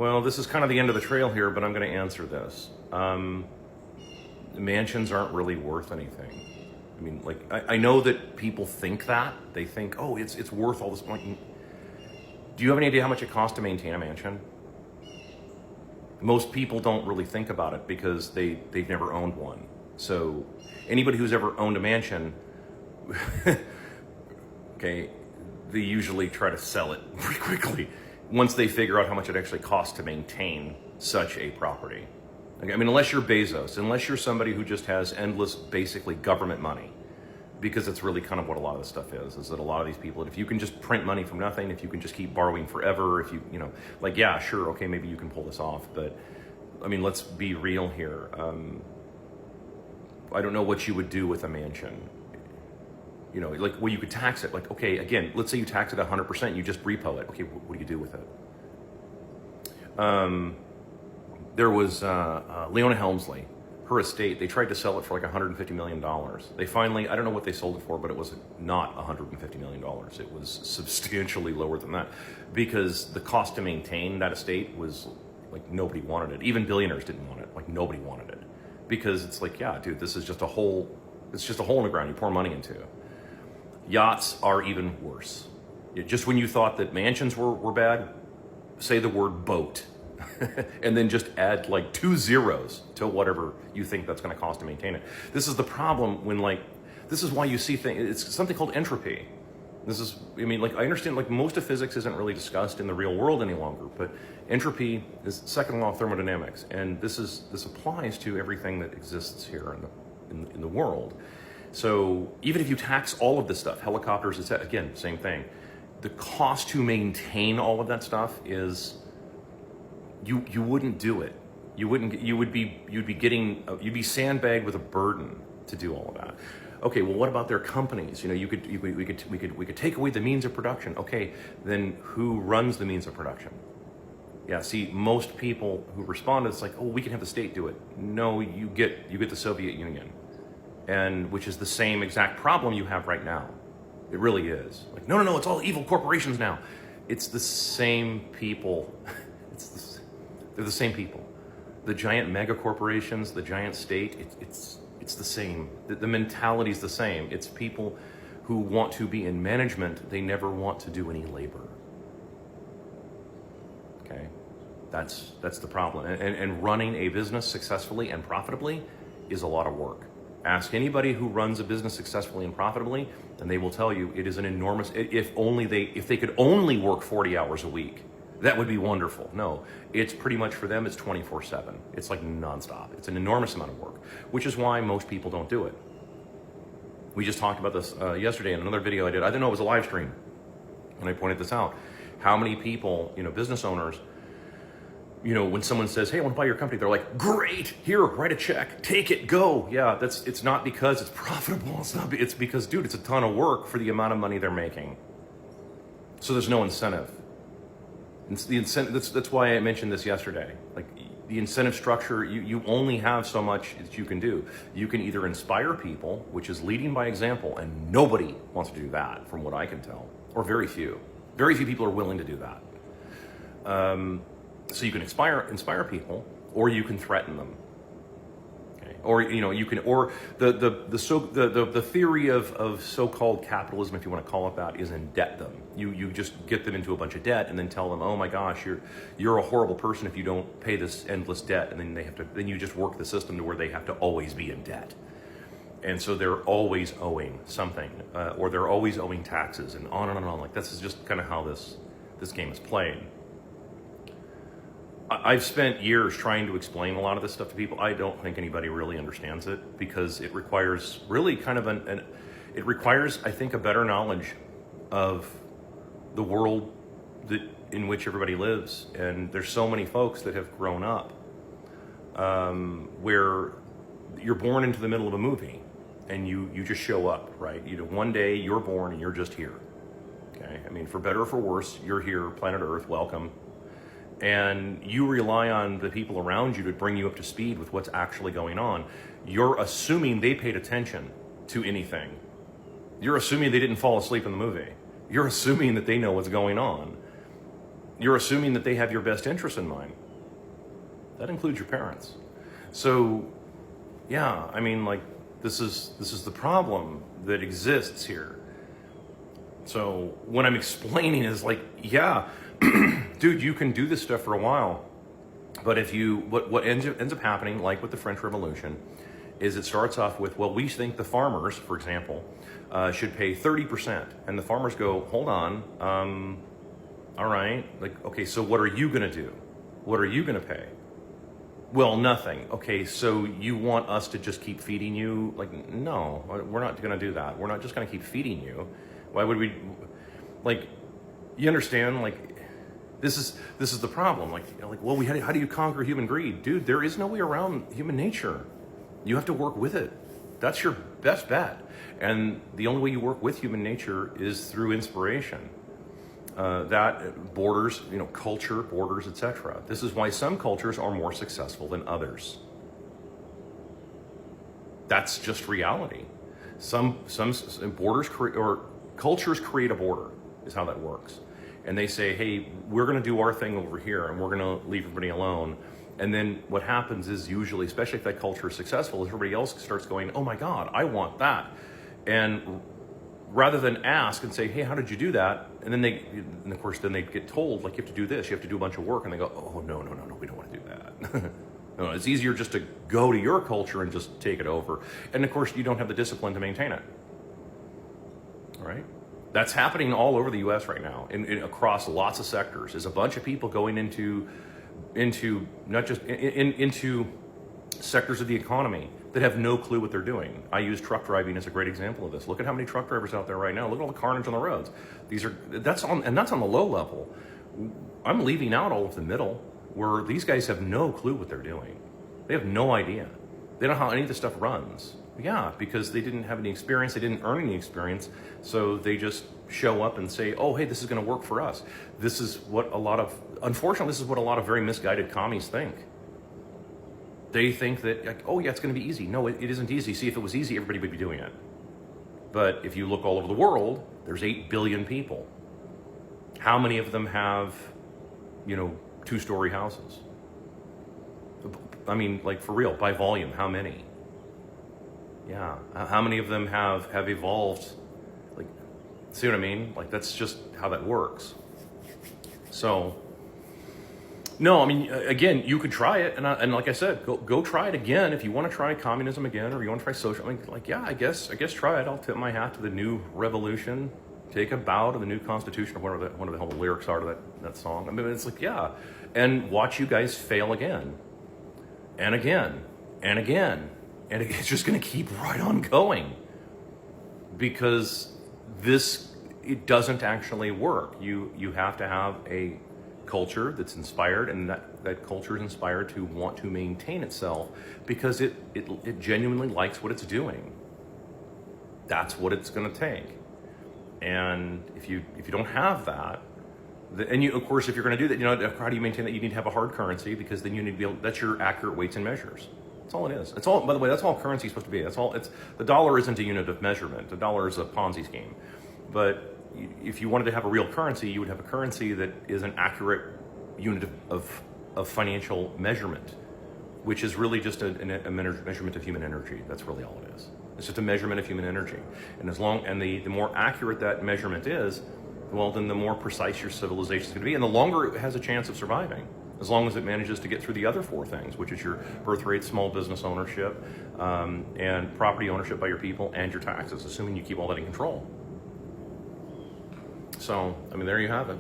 Well, this is kind of the end of the trail here, but I'm going to answer this. Mansions aren't really worth anything. I mean, like, I know that people think that. They think, oh, it's worth all this money. Do you have any idea how much it costs to maintain a mansion? Most people don't really think about it because they've never owned one. So anybody who's ever owned a mansion, okay, they usually try to sell it pretty quickly once they figure out how much it actually costs to maintain such a property. Okay, I mean, unless you're Bezos, unless you're somebody who just has endless, basically, government money, because it's really kind of what a lot of this stuff is that a lot of these people, if you can just print money from nothing, if you can just keep borrowing forever, if you know, like, yeah, sure, okay, maybe you can pull this off, but, I mean, let's be real here. I don't know what you would do with a mansion. You know, like, well, you could tax it. Like, okay, again, let's say you tax it 100%, you just repo it. Okay, what do you do with it? There was Leona Helmsley, her estate, they tried to sell it for like $150 million. They finally, I don't know what they sold it for, but it was not $150 million. It was substantially lower than that because the cost to maintain that estate was like nobody wanted it. Even billionaires didn't want it. Like nobody wanted it because it's like, yeah, dude, this is just a hole. It's just a hole in the ground you pour money into. Yachts are even worse. Just when you thought that mansions were bad, say the word boat. And then just add like 2 zeros to whatever you think that's going to cost to maintain it. This is the problem when, like, this is why you see things, it's something called entropy. This is, I mean, like, I understand, like, most of physics isn't really discussed in the real world any longer, but entropy is the second law of thermodynamics, and this applies to everything that exists here in the world. So even if you tax all of this stuff, helicopters, etc., again, same thing. The cost to maintain all of that stuff is, you wouldn't do it. You'd be sandbagged with a burden to do all of that. Okay, well, what about their companies? You know, we could take away the means of production. Okay, then who runs the means of production? Yeah, see, most people who respond, it's like, oh, we can have the state do it. No, you get the Soviet Union, and which is the same exact problem you have right now. It really is. Like, no, it's all evil corporations now. It's the same people. They're the same people. The giant mega corporations, the giant state, it's the same. The mentality is the same. It's people who want to be in management. They never want to do any labor. Okay, that's the problem. And running a business successfully and profitably is a lot of work. Ask anybody who runs a business successfully and profitably, and they will tell you it is an enormous. If they could only work 40 hours a week, that would be wonderful. No, it's pretty much for them, it's 24/7. It's like nonstop. It's an enormous amount of work, which is why most people don't do it. We just talked about this yesterday in another video I did. I didn't know it was a live stream, and I pointed this out. How many people, business owners, when someone says, hey, I want to buy your company, they're like, great, here, write a check, take it, go. Yeah, it's not because it's profitable. It's because, dude, it's a ton of work for the amount of money they're making. So there's no incentive. It's the incentive. That's why I mentioned this yesterday. Like, the incentive structure, you only have so much that you can do. You can either inspire people, which is leading by example, and nobody wants to do that, from what I can tell, or very few. Very few people are willing to do that. So you can inspire people, or you can threaten them. Okay, or you can, or the theory of so-called capitalism, if you want to call it that, is indebt them. You just get them into a bunch of debt and then tell them, oh my gosh, you're a horrible person if you don't pay this endless debt, and then you just work the system to where they have to always be in debt. And so they're always owing something, or they're always owing taxes, and on and on and on. Like, this is just kind of how this game is played. I've spent years trying to explain a lot of this stuff to people. I don't think anybody really understands it because it requires really kind of it requires, I think, a better knowledge of the world in which everybody lives. And there's so many folks that have grown up where you're born into the middle of a movie and you just show up, right? One day you're born and you're just here. Okay, I mean, for better or for worse, you're here, planet Earth, welcome. And you rely on the people around you to bring you up to speed with what's actually going on. You're assuming they paid attention to anything. You're assuming they didn't fall asleep in the movie. You're assuming that they know what's going on. You're assuming that they have your best interest in mind. That includes your parents. So, yeah, I mean, like, this is the problem that exists here. So what I'm explaining is like, yeah, dude, you can do this stuff for a while, but if you, what ends up happening, like with the French Revolution, is it starts off with, well, we think the farmers, for example, should pay 30%, and the farmers go, hold on, all right, like, okay, so what are you gonna do? What are you gonna pay? Well, nothing. Okay, so you want us to just keep feeding you? Like, no, we're not gonna do that. We're not just gonna keep feeding you. Why would we? Like, you understand? Like, this is the problem. Like, well, how do you conquer human greed, dude? There is no way around human nature. You have to work with it. That's your best bet. And the only way you work with human nature is through inspiration. That borders, culture, borders, etc. This is why some cultures are more successful than others. That's just reality. Some borders or cultures create a border, is how that works. And they say, hey, we're going to do our thing over here, and we're going to leave everybody alone. And then what happens is usually, especially if that culture is successful, is everybody else starts going, oh my God, I want that. And rather than ask and say, hey, how did you do that? And then and of course, then they get told, like, you have to do this, you have to do a bunch of work. And they go, oh, no, we don't want to do that. No, it's easier just to go to your culture and just take it over. And of course, you don't have the discipline to maintain it. All right? That's happening all over the U.S. right now, across lots of sectors. There's a bunch of people going into not just into sectors of the economy that have no clue what they're doing. I use truck driving as a great example of this. Look at how many truck drivers out there right now. Look at all the carnage on the roads. That's on the low level. I'm leaving out all of the middle, where these guys have no clue what they're doing. They have no idea. They don't know how any of this stuff runs. Yeah, because they didn't have any experience, they didn't earn any experience, so they just show up and say, oh, hey, this is gonna work for us. Unfortunately, this is what a lot of very misguided commies think. They think that, like, oh yeah, it's gonna be easy. No, it isn't easy. See, if it was easy, everybody would be doing it. But if you look all over the world, there's 8 billion people. How many of them have, 2-story houses? I mean, like, for real, by volume, how many? Yeah, how many of them have evolved? Like, see what I mean? Like, that's just how that works. So, no, I mean, again, you could try it, and like I said, go try it again if you want to try communism again, or you want to try social. I mean, like, yeah, I guess try it. I'll tip my hat to the new revolution. Take a bow to the new constitution, or whatever the hell the lyrics are to that song. I mean, it's like, yeah, and watch you guys fail again, and again, and again. And it's just going to keep right on going, because it doesn't actually work. You have to have a culture that's inspired, and that culture is inspired to want to maintain itself because it genuinely likes what it's doing. That's what it's going to take. And if you don't have that, and of course, if you're going to do that, how do you maintain that? You need to have a hard currency, because then you need to be able, that's your accurate weights and measures. That's all it is. It's all, by the way, that's all currency is supposed to be. That's all. The dollar isn't a unit of measurement. The dollar is a Ponzi scheme. But if you wanted to have a real currency, you would have a currency that is an accurate unit of financial measurement, which is really just a measurement of human energy. That's really all it is. It's just a measurement of human energy. And the more accurate that measurement is, well, then the more precise your civilization is going to be, and the longer it has a chance of surviving. As long as it manages to get through the other 4 things, which is your birth rate, small business ownership, and property ownership by your people, and your taxes, assuming you keep all that in control. So, I mean, there you have it.